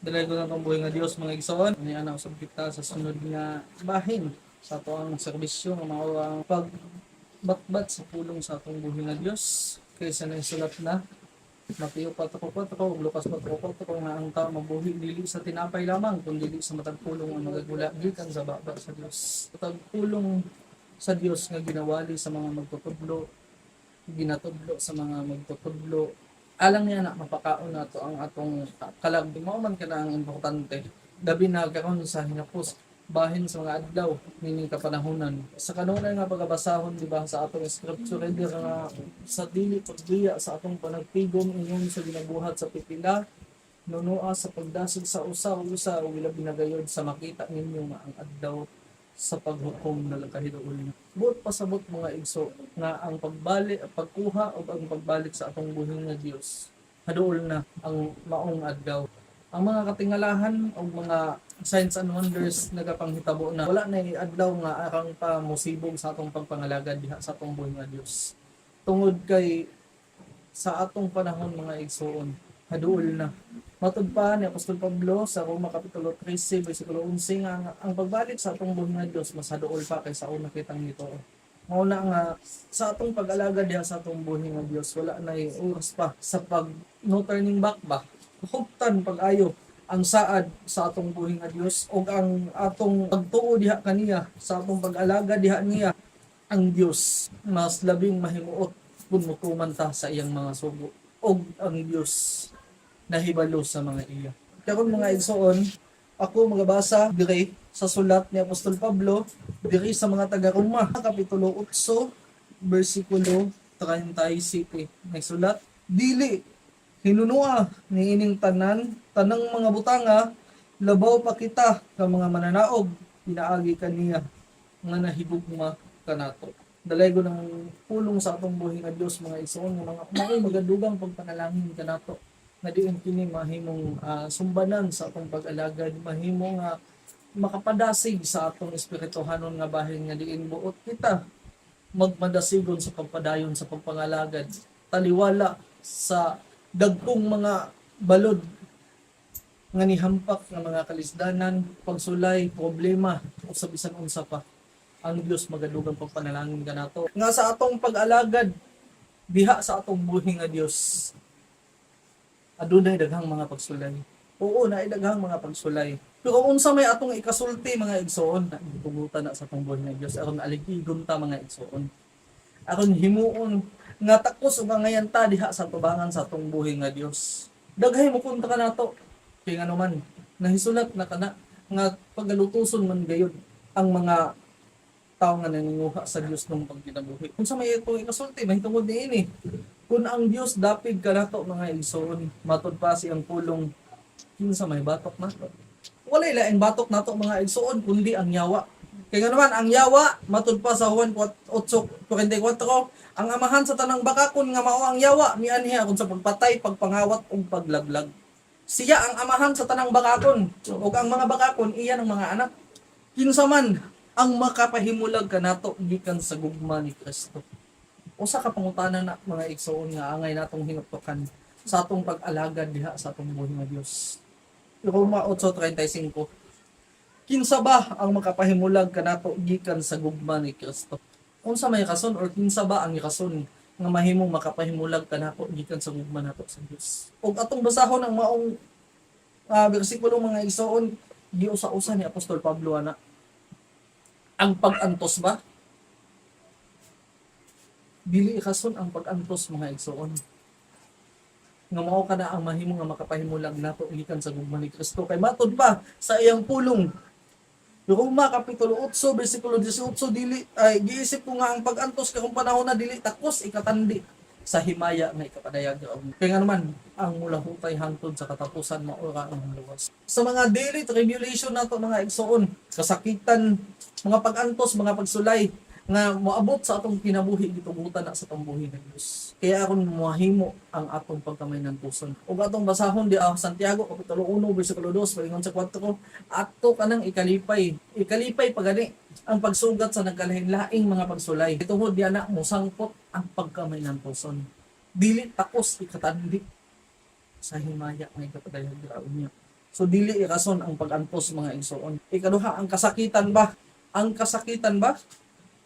Dalay ko na itong buhay nga Diyos mga igsoon. Ani anak usab kita sa sunod nga bahin sa ato ang serbisyo nga mao ang pagbatbat sa pulong sa atong buhay nga Diyos. Kaysa na isulat na Mateo 4:4 ug Lucas 4:4 nga ang tao mabuhi dili sa tinapay lamang kundi dili sa matag pulong nga magagula gikan sa baba sa Dios. Matag pulong sa Dios nga ginawali sa mga magtutudlo, ginatudlo sa mga magtutudlo, alang niya na mapakaon nato ang atong kalag. Mao man kana ang importante. Gabi na karon sa hinapos bahin sa mga adlaw nining kapanahonan. Sa kanunay nga pagabasahon di ba sa atong scripture reader nga sa dili pagbiya sa atong panagtigom ingon sa ginabuhat sa pipila nunua sa pagdasig sa usa ug usa ug ilabi na gayud sa makita ninyo nga ang adlaw sa paghukom na nakahiduol na. Buot pasabot mga igso nga ang pagbalik, pagkuha o ang pagbalik sa atong buhing nga Dios. Haduol na ang maong adlaw. Ang mga katingalahan o mga signs and wonders nagapanghitabo na wala na adlaw nga arang pa musibog sa atong pagpangalagad diha sa atong buhing nga Dios. Tungod kay sa atong panahon mga igsoon, haduol na. Matud pa ni Apostol Pablo sa Roma Kapitulo 13, versikulo 11 nga ang pagbalik sa atong buhay nga Dios mas haduol pa kaysa una kitang nito. Mao na nga sa atong pag-alaga diha sa atong buhay nga Dios wala na oras pa sa pag no turning back ba. Huptan pag-ayo ang saad sa atong buhay nga Dios ug ang atong pagtuo diha kaniya sa atong pag-alaga diha niya ang Dios mas labing mahimuot kun mutuman ta sa iyang mga sugo ug ang Dios nahibalo sa mga iya. Karon mga igsoon, ako magabasa diri sa sulat ni Apostol Pablo diri sa mga taga-Roma, kapitulo 8, bersikulo 37. Nagsulat, dili hinunua ni ining tanang mga butanga, labaw pa kita ka mga mananaog, pinaagi kaniya nga nahigugma kanato. Dalay ko ng pulong sa atong buhay nga Dios mga igsoon nga mga magadugang pagpanalangin kanato nga diin kini mahimong sumbanan sa atong pag-alagad, mahimong makapadasig sa atong espirituhanon nga bahin nga diin buot kita magmadasigon sa pagpadayon sa pagpangalagad, taliwala sa dagkong mga balod nga nihampak nga mga kalisdanan, pagsulay, problema o sa bisan unsa pa. Ang Dios magadugang pagpanalangin kanato nga sa atong pag-alagad diha sa atong buhi nga Dios. Adunay daghang mga pagsulay. Oo, na daghang mga pagsulay. Pero unsa may atong ikasulti mga igsoon, tugutan na sa atong buhay nga Dios aron aligidon ta mga igsoon. Aron himuon nga takos ug ngayan ta diha sa tubangan sa atong buhay nga Dios. Daghay mo kunta kanato. Kay nga naman nahisulat na kana nga pagalutuson man gayud ang mga tao nga naninguha sa Dios nung pagkinabuhi. Unsa may itong ikasulti mahitungod niini? Kung ang Dios dapig kanato mga igsoon, matud pa siyang pulong kinsa may batok nato. Walay laing batok nato mga igsoon kundi ang yawa. Kaya nga naman ang yawa matud pa sa Juan 8:44, ang amahan sa tanang bakakon nga mao ang yawa mianhi akon sa pagpatay, pagpangawat ug paglaglag. Siya ang amahan sa tanang bakakon ug ang mga bakakon iyan ang mga anak. Kinsa man ang makapahimulag kanato gikan sa gugma ni Kristo. Usa ka pangutana na mga igsoon nga angay natong hinuptokan sa atong pag-alagad diha sa atong buhay nga Dios. Roma 8:35. Kinsa ba ang makapahimulag kanato gikan sa gugma ni Kristo? Unsa may rason or kinsa ba ang rason nga mahimong makapahimulag kanato gikan sa gugma nato sa Dios? Ug atong basahon ang maong bersikulo mga igsoon giusa-usa ni Apostol Pablo ana. Ang pag-antos ba? Dili rason ang pag-antos mga igsoon. Nga mao kana ang mahimo nga makapahimulag nato gikan sa gugma ni Kristo kay matud pa sa iyang pulong. Roma kapitulo 8 bersikulo 18 dili ay giisip ko nga ang pag-antos karong panahon na dili takos ikatandi sa himaya nga ikapadayag. Kaya nga naman ang mula hutay hangtod sa katapusan maura ang luwas. Sa mga daily tribulation nato mga igsoon, kasakitan, mga pag-antos, mga pagsulay nga moabot sa atong kinabuhi gitugutan na sa pambuhi ng Dios. Kaya aron mahimo ang atong pagkamay-nan puson. Ug atong basahon di Santiago kapitulo 1 bersikulo 2 paingon sa 4, ato kanang ikalipay pagani ang pagsugat sa nagkalain-laing mga pagsulay. Tungod diana mo sangpot ang pagkamay-nan puson. Dili takos ikatandi sa himaya nga ikapadayag niya. So dili irason ang pag-antos mga igsoon. Ikaduha, ang kasakitan ba? Ang kasakitan ba?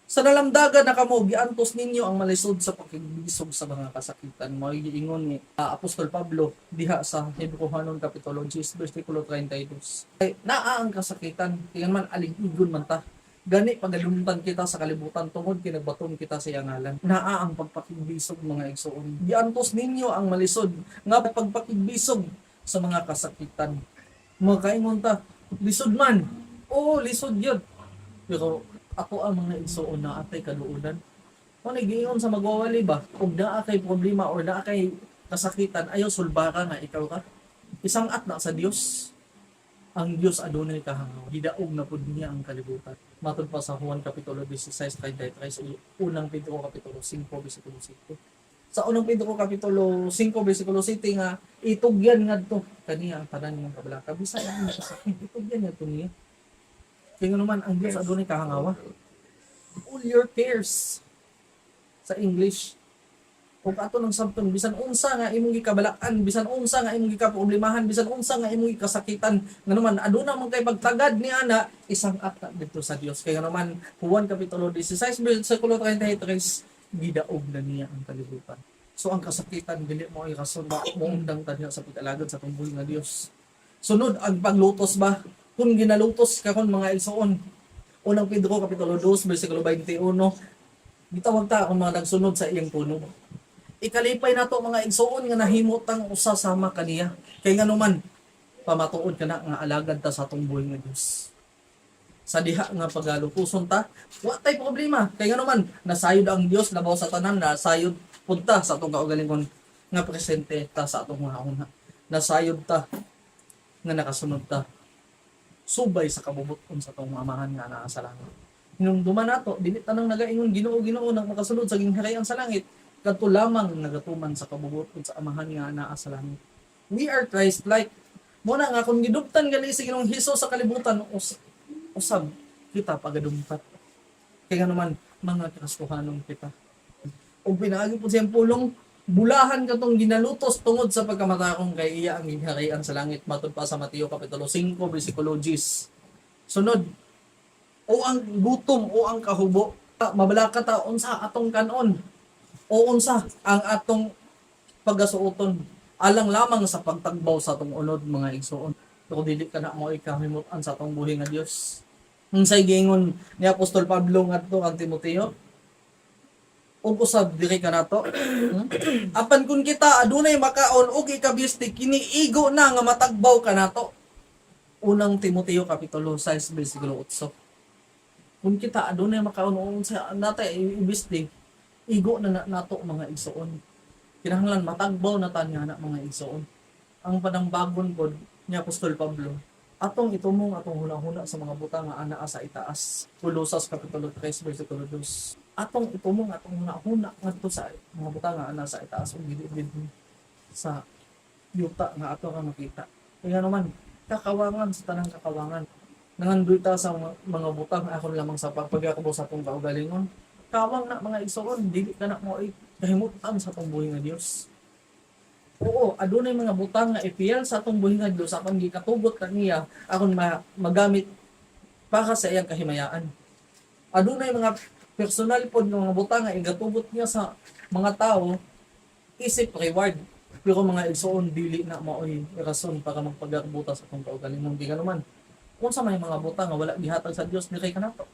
Sa nalamdagan na kamo giantos ninyo ang malisod sa pakigbisog sa mga kasakitan. Mao giingon ni Apostol Pablo diha sa Hebreohanon kapitulo 10 bersikulo 32. Ay naa ang kasakitan, tingnan man aligigon man ta. Gani pagalumtan kita sa kalibutan tungod kinagbaton kita sa iyang ngalan. Naa ang pagpakigbisog mga igsoon. Giantos ninyo ang malisod nga pagpakigbisog sa mga kasakitan. Makaingon ta, lisod man. Oo, lisod yun. Pero ako ang mga igsoon na atay kaluudan. Kung nagiingon sa magwawali ba, kung naa kay problema or naa kay kasakitan, ayaw sulbara nga ikaw ka. Isang at na sa Dios. Ang Dios adunay kahangaw. Hidaog na pud niya ang kalibutan. Matod pa sa Juan kapitulo 16 kay 33 sa unang Pedro kapitulo 5 bersikulo 7. Sa unang Pedro kapitulo 5 bersikulo 7 nga itugyan ngadto kaniya ang tanan ng kabalaka. Bisaya ang sakit. Itugyan ngadto niya. Kaya naman ang Diyos adunay kahangawa. All your cares sa English. Kung ato ng sabton, bisan unsa nga imong gikabalakan, bisan unsa nga imong gikaproblemahan, bisan unsa nga imong gikasakitan, nga naman aduna man kay pagtagad ni ana isang akta dito sa Dios. Kaya naman Juan kapitulo 16 bersikulo 33 gidaog na niya ang kalibutan. So ang kasakitan dili mo ay rason ba mo undang tadya sa pag-alagad sa tumboy nga Dios. Sunod ang paglutos ba? Kung ginalutos ka kon mga igsoon. Unang Pedro kapitulo 2 bersikulo 21, gitawag ta kung mga nagsunod sa iyang puno. Ikalipay nato mga igsoon nga nahimutang usa sama kaniya. Kay nganuman pamatuod ka na nga alagad ta sa atong buhay nga Dios. Sa diha nga pagalutuson ta, wa tay problema. Kay nganuman nasayod ang Dios labaw sa tanan, nasayod punta sa atong kaugalingon nga presente ta sa atong mga una. Nasayod ta nga nakasunod ta subay sa kabubuton sa atong amahan nga naa sa langit. Hinumduman nato, dili tanang nagaingon Ginoo nang makasunod sa gingharian sa langit, kadto lamang nagatuman sa kabubuton sa amahan nga naa sa langit. We are Christ-like. Muna nga kung giduptan gali sa Ginoong Hesus sa kalibutan, usab kita pagadumpat. Kaya naman mga kasuhanon kita. O pinaagi po siyang pulong, bulahan katong ginalutos tungod sa pagkamatakong kay iya ang gingharian sa langit. Matod pa sa Mateo kapitulo 5 bersikulo 10. Sunod, o ang gutom o ang kahubo, mabalaka ta unsa atong kanon o unsa ang atong pagasuoton alang lamang sa pagtagbaw sa atong unod mga igsoon. Pero dili ka na mo ikahimut-an sa atong buhi nga Dios. Unsay giingon ni Apostol Pablo ngadto kang Timoteo? Ug usab diri ka nato. Apan kun kita adunay makaon ug ikabisti kini igo na nga matagbaw ka nato. Unang Timoteo kapitulo 6 bersikulo 8. Kung kita adunay makaon unsa natay ibisti igo na nato mga igsoon. Kinahanglan matagbaw na tanya na mga igsoon. Ang panambagon pod ni Apostol Pablo atong itumong atong hunahuna sa mga butang nga anaa sa itaas. Kolosas kapitulo 3 bersikulo 2. Atong itumong atong hunahuna ngadto sa mga butang nga anaa sa itaas ug gid sa yuta nga ato nga makita. Kaya naman kakawangan sa tanang kakawangan. Nangandoy ta sa mga butang akon lamang sa pagpagakabo sa atong kaugalingon. Kawang na mga igsoon, dili ka na mo ay kahimutan sa atong buhi nga Dios. Oo, adunay mga butang nga ipiyal sa atong buhi nga Dios apan gikatugot kaniya akon magamit para sa iyang kahimayaan. Adunay mga personal pod nga mga butang nga igatubot niya sa mga tao isip reward. Pero mga igsoon dili na maoy rason para magpagabuta sa atong kaugalingon. Di ka naman. Kung sa may mga butang nga wala gihatag sa Dios ni kay kanato.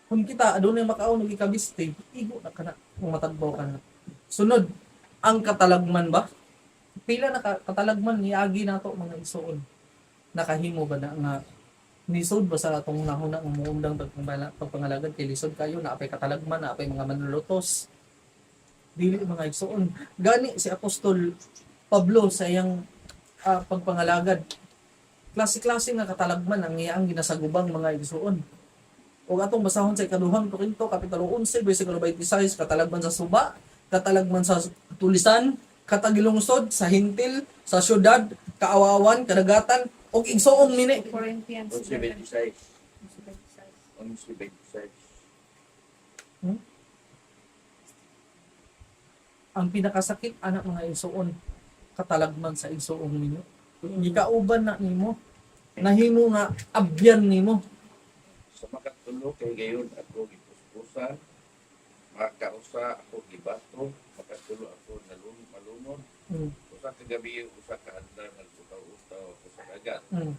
Kung kita adunay makaon ug ikabisti, igo na kana kung matagbaw ka na. Sunod, ang katalagman ba? Pila na katalagman niagi nato mga igsoon. Nakahimo ba na nga nisod ba sa atong nahuna nga muundang pagpangalagad kay lisod kayo na apay katalagman, na apay mga manlulutos. Dili mga igsoon. Gani si Apostol Pablo sa iyang pagpangalagad. Klase-klase nga katalagman ang iyang ginasagubang mga igsoon. O atong basahon sa ikaduhang Korinto kapitulo 11 bersikulo 26, katalagman sa suba, katalagman sa tulisan, katagilungsod sa hintil, sa syudad, kaawawan, kadagatan, o igsoong nini. Corinthians 11:26. 11:26. Ang pinakasakit anak mga igsoon, katalagman sa igsoong nini. Gikauban na nimo. Nahimo nga abyan nimo. Sa makatulo kay gayon ako gipuspusan, makausa ako gibato, makatulo ako malumon. Mm. Usa ka gabi, usa ka adlaw nagputaw-utaw ako sa dagat. Mm.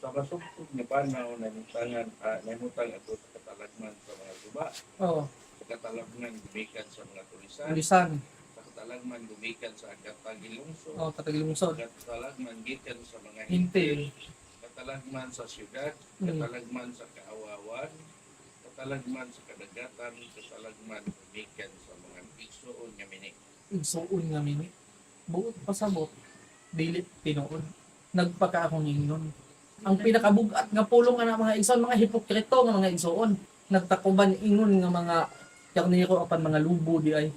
Sa kasugtog nga panaw nahimutang ako sa katalagman sa mga guba, Oo. sa katalagman gumikan sa mga tulisan, Lisan. sa katalagman gumikan sa katagilungsod, Oo, Katagilungsod. sa katalagman gikan sa mga Hintil. katalagman sa syudad, Mm. katalagman sa kaawawan, katalagman sa kadagatan, katalagman gumikan sa mga igsoon nga mini. Igsuon nga mini. Buot pasabot. Dili tinuod. Nagpaka akong ingnon. Ang pinakabugat nga pulong nga na mga igsoon, mga hipokrito nga mga igsoon. Nagtakuban ingon nga mga karnero apan mga lubo di ay.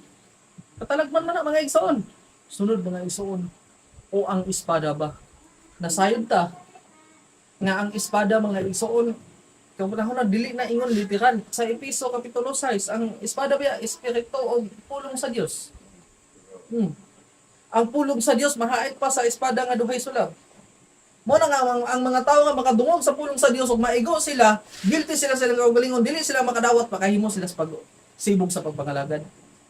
Katalagman man na mga igsoon. Sunod mga igsoon. O ang espada ba? Nasayod ta nga ang espada mga igsoon kung panahon na dili na ingon literal sa Epeso kapitulo 6 ang espada ba espiritu o pulong sa Dios. Ang pulong sa Dios mahait pa sa espada nga duhay sulab. Mo na nga ang mga tao nga makadungog sa pulong sa Dios ug maigo sila, guilty sila sa ilang kaugalingon, dili sila makadawat makahimo sila sa sibog sa pagpangalagad.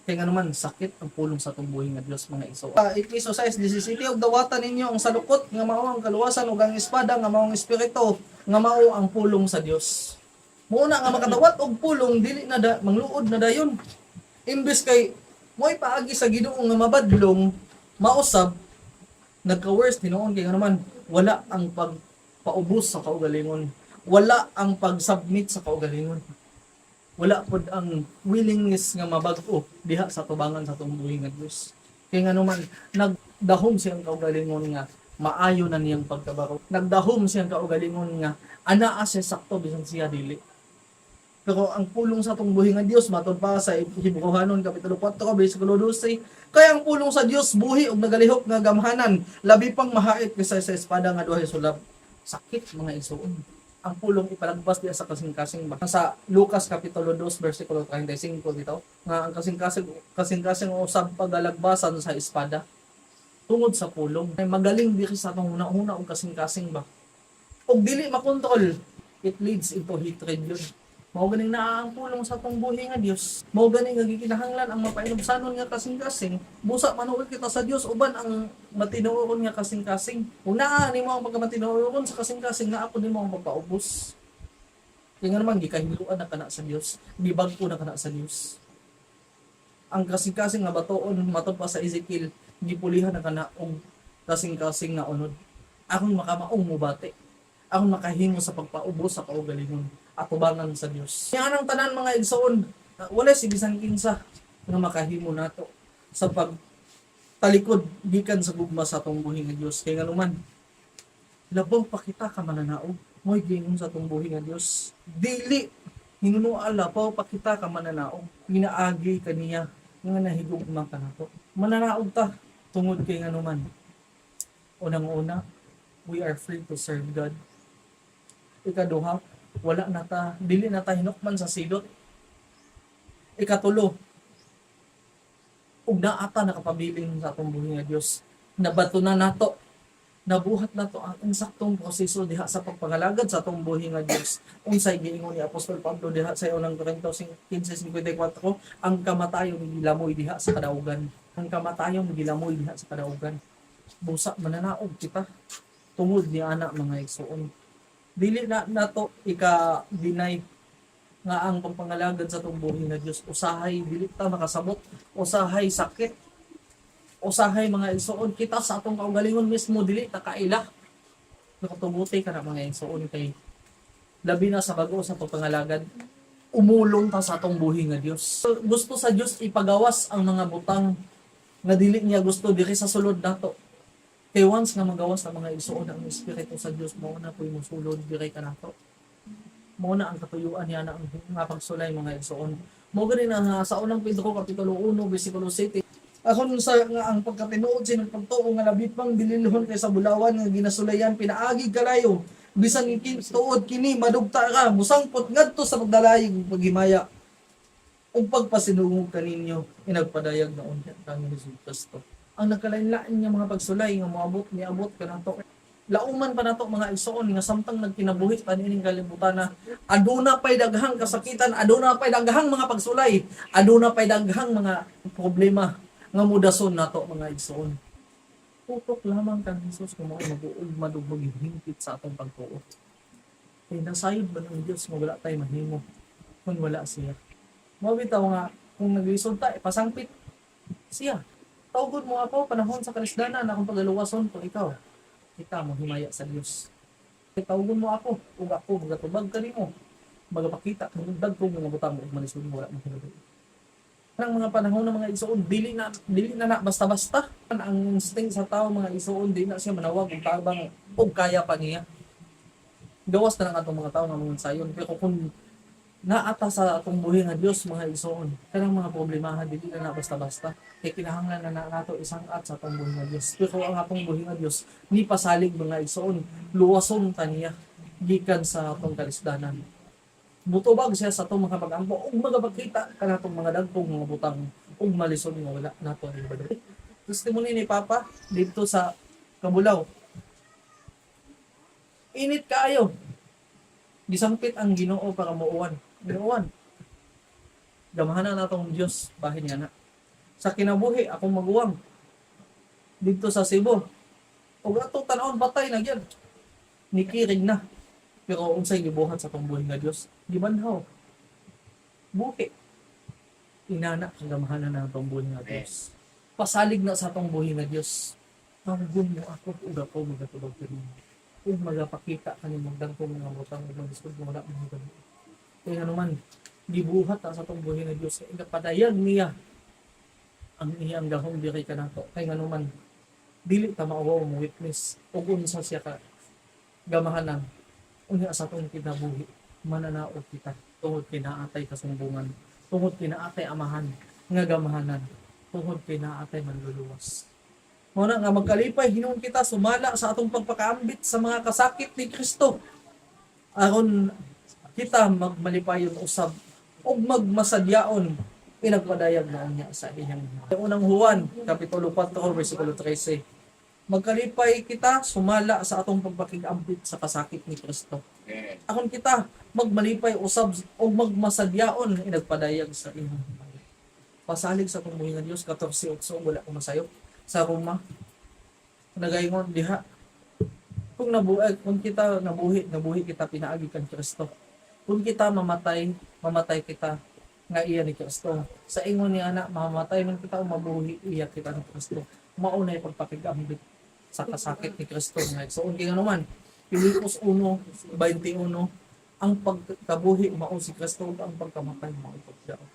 Kaya nga naman, sakit ang pulong sa tumbuhin nga Dios mga igsoon. Epeso 6:17 og dawatan ninyo ang salukot nga mao ang kaluwasan ug ang espada nga mao ang espiritu nga mao ang pulong sa Dios. Mo na nga makadawat og pulong dili na mangluod na dayon. Imbes kay mo'y paagi sa Ginoo nga mabadlong, mausab nagka-worse tinuon kay nga naman wala ang pagpaubos sa kaugalingon. Wala ang pag-submit sa kaugalingon. Wala pod ang willingness nga mabag-o diha sa tubangan sa tumbuhi nga Dios. Kay nga naman nagdahom siyang kaugalingon nga maayo na niyang pagkabaro. Nagdahom siyang kaugalingon nga anaa siya sakto bisan siya dili. Pero ang pulong sa tungbuhi nga Dios matod pa sa Hebrehanon kapitulo 4 bersikulo 12, kaya ang pulong sa Dios buhi ug nagalihok nga gamhanan, labi pang mahait kaysa sa espada nga duhay sulab. Sakit mga igsoon. Ang pulong ipalagbas diya sa kasing-kasing ba. Sa Lucas kapitulo 2 bersikulo 35 dito, nga ang kasing-kasing usab pagalagbasan sa espada tungod sa pulong. Ay magaling diri sa atong una-una og kasing-kasing ba. Og dili makontrol, it leads into hatred yun. Mao ganing naa ang pulong sa atong buhi nga Dios. Mao ganing nga gikinahanglan ang mapainumsanon nga kasing-kasing. Busa manuod kita sa Dios uban ang matinuon nga kasing-kasing. Kung naa nimo ang pagkamatinuon sa kasing-kasing, naa pud nimo ang pagpaubos. Kaya nga naman gikahiluan na kana sa Dios, gibagko na kana sa Dios. Ang kasing-kasing nga batoon matod pa sa Ezekiel, gipulihan na kana og kasing-kasing nga unod. Akong makamaong mubati. Akong makahimo sa pagpaubos sa kaugalingon at tubangan sa Dios. Yan ang tanan mga igsoon, wala si bisan kinsa nga makahimo nato sa pagtalikod gikan sa gugma sa atong buhi nga Dios. Kay nga naman labaw pa kita ka mananaog, mo'y gingon sa atong buhi nga Dios. Dili hinuno labaw pa kita ka mananaog, pinaagi kaniya nga nahigugma ka nato. Mananaog ta tungod kay nga naman. Unang-una, we are free to serve God. Ikaduha, wala na ta, dili na ta hinukman sa sidot. Ikatulo, ug naa ta nakapabilin sa atong buhi nga Dios. Nabato na nato, nabuhat nato ang insaktong proseso diha sa pagpangalagad sa atong buhi nga Dios. Unsay giingon ni Apostol Pablo diha sa unang Korinto 15:54, ang kamatayon gilamoy diha sa kadaugan. Ang kamatayon gilamoy diha sa kadaugan. Busa mananaog kita tungod ni ana mga igsoon. Dili na nato ika-deny nga ang pagpangalagad sa tumbuhin na Dios usahay dili ta makasabot, usahay sakit, usahay mga igsoon kita sa atong kaugalingon mismo dili ta kaila. Nakatubuti ka na mga igsoon kay labi na sa bago sa pagpangalagad umulong ta sa atong buhi nga Dios. Gusto sa Dios ipagawas ang mga butang nga dili niya gusto diri sa sulod nato. Kay once nga magawas sa mga igsoon ang Espiritu sa Dios, mao na po'y musulod dire kanato. Mao na ang katuyuan niya na ang nga pagsulay mga igsoon. Mao gani na sa unang Pedro kapitulo 1 bersikulo 7. Akon sa nga ang pagkatinuod sa pagtuo nga labi pang dililhon kay sa bulawan nga ginasulayan pinaagi kalayo. Bisan tuod kini madugta ka, musangpot ngadto sa pagdalayig ug paghimaya. Ug pagpasinungog kaninyo inagpadayag na unya kang Hesus Kristo. Ang nagkalain-lain nga mga pagsulay nga moabot niabot kanato Lauman pa nato mga igsoon nga samtang nagkinabuhi kanining kalibutan na aduna pay daghang kasakitan, aduna pay daghang mga pagsulay, aduna pay daghang mga problema nga mudason nato mga igsoon. Tutok lamang kang Hesus kung mao mag-uog madugmog hingpit sa atong pagtuo. Kay nasayod ba ng Dios nga wala tay mahimo kung wala siya. Mao bitaw nga kung naglisod ta ipasangpit siya. Tawgon mo ako panahon sa kalisdanan akong pagaluwason kung ikaw kita mo himaya sa Dios. Tawgon mo ako ug ako magatubag kanimo. Magapakita kung dagkong mga butang ug malisod mo wala mo hinuloy. Ang mga panahon ng mga igsoon dili na basta-basta ang instinct sa tao mga igsoon di na siya manawag ug tabang ug kaya pa niya. Gawas na lang atong mga tao nga mga sayon pero kung naata sa atong buhi nga Dios mga igsoon kanang mga problemahan dili na basta-basta kay kinahanglan na nato isang at sa atong buhi nga Dios pero ang atong buhi nga Dios ni pasalig mga igsoon luwason ta niya gikan sa atong kalisdanan mutubag siya sa atong mga pag-ampo ug magapakita kanatong mga dagkong mga butang ug malisod nga wala nato ang ibado. Testimony ni Papa dito sa Kabulaw. Init kaayo. Gisampit ang Ginoo para muuwan. Muuwan. Gamahanan natong Dios bahin nga na. Sa kinabuhi akong maguwang dito sa Cebu. Ug ato tan-aon batay na gyud. Nikirig na. Pero unsay gibuhat sa atong buhi nga Dios? Gibanhaw. Buhi. Inana ang gamahanan na atong buhi nga Dios. Pasalig na sa atong buhi nga Dios. Tawgon mo ako ug ako magatubag kanimo. Ug magapakita kanimong dagkong mga butang ug magisod mo wala mo gani. Kaya naman gibuhat ta sa atong buhi nga Dios ug padayag niya ang iyang gahom diri kanato. Kay nganuman dili ta maawaw mo witness ug unsa siya ka gamahanan unya sa atong kinabuhi mananaog kita tungod kay naatay kasumbungan tungod kay naatay amahan nga gamahanan tungod kay naatay manluluwas. Mao na nga magkalipay hinuon kita sumala sa atong pagpakaambit sa mga kasakit ni Kristo aron kita magmalipayon usab ug magmasadyaon pinagpadayag na niya sa iyang unang Juan kapitulo 4 bersikulo 13. Magkalipay kita sumala sa atong pagpakig-ambit sa kasakit ni Kristo. Akon kita magmalipay usab o magmasadyaon inagpadayag sa iyang pasalig sa atong buhi nga Dios 14:8 wala ko masayo sa Roma nagaingon diha kung nabuhi kita pinaagi kan Kristo kung kita mamatay kita nga iya ni Kristo sa ingon ni ana mamatay man kita o mabuhi iya kita ni Kristo mao na pagpakig-ambit sa kasakit ni Kristo nga igsoon kay naman Filipos 1:21 ang pagkabuhi mao si Kristo ug ang pagkamatay mao pagdaog.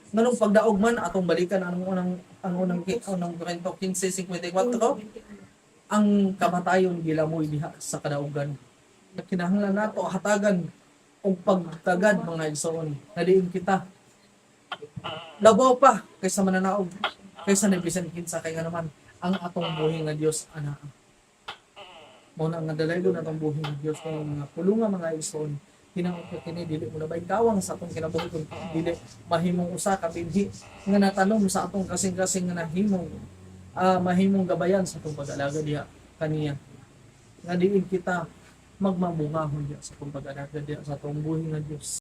Nganong pagdaog man atong balikan ang unang Korinto 15:54 ang kamatayon gilamoy diha sa kadaugan. Kinahanglan nato hatagan og pagtagad mga igsoon. Nadiin kita labaw pa kaysa mananaog kaysa nabisan kinsa kay nga naman ang atong buhi nga Dios ana. Mao na nga dalaygon atong buhi nga Dios kung mga pulunga mga igsoon hinangot kini dili mo labay kawang sa atong kinabuhi kun dili mahimong usa ka binhi nga natanom sa atong kasing-kasing nga nahimong mahimong gabayan sa atong pag-alaga diha kaniya. Nga diin kita magmamungahon diha sa atong pag-alaga diha sa atong buhi nga Dios.